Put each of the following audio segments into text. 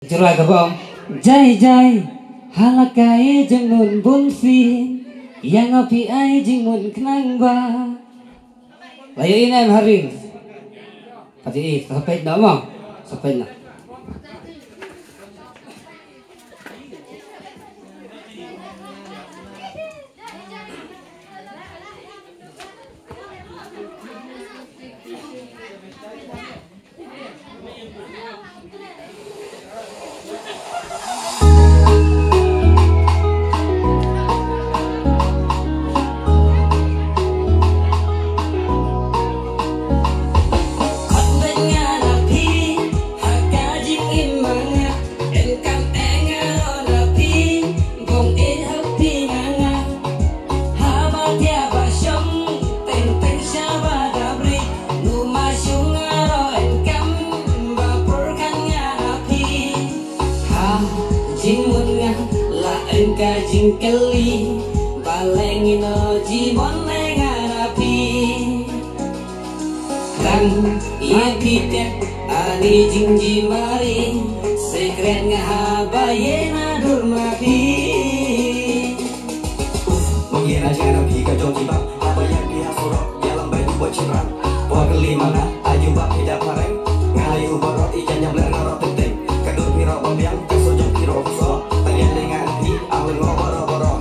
Cerai ke bang, jai jai, halakai jengun bunfi, yang api ai jengun kenang ba. Layu ini hari, pasti sampai nama, sampai nak. Kajing keli balengin jimon lengan api kang ia pitek ani jing jimari sekret ngahabayena durmapi mengira jangan api kajong jibak apa yang dia surok dalam baju buat cerah buat kelima na ajubak hidup pareng ngalayu borot ijan yang beler ngarok penting kadur piro pembiang kasojong piro kusok tanya dengan awal ngoboro-boro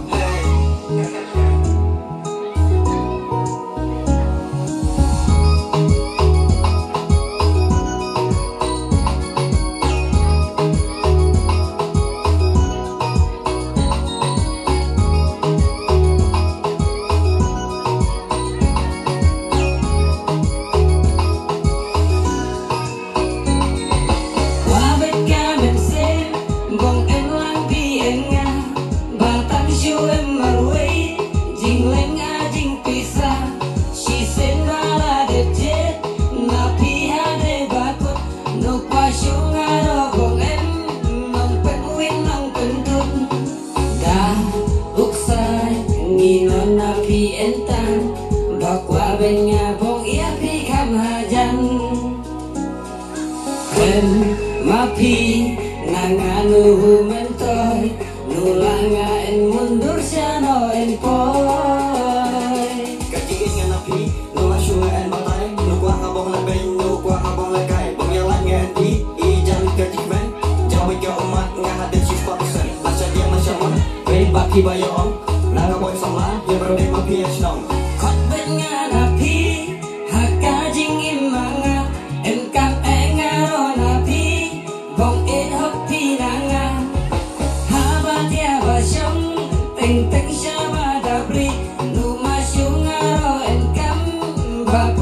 mapi nanganu mentoy nulangain mundur siano enpoy kajingin nga napi numasyungaan batay nukwa habong labay nukwa habong lagay pangyalan nga di ijan katikman jawit ka umat nga hadin si spatusan asa dia masyaman kay baki bayoong nagaboy sama dia berde mapi yasnong kotben nga napi hakajing imanga engkang engaro napi bong in hấp pi nanga haba tia ba shong teng teng sha ba da bri nu ma shung aro en kam ba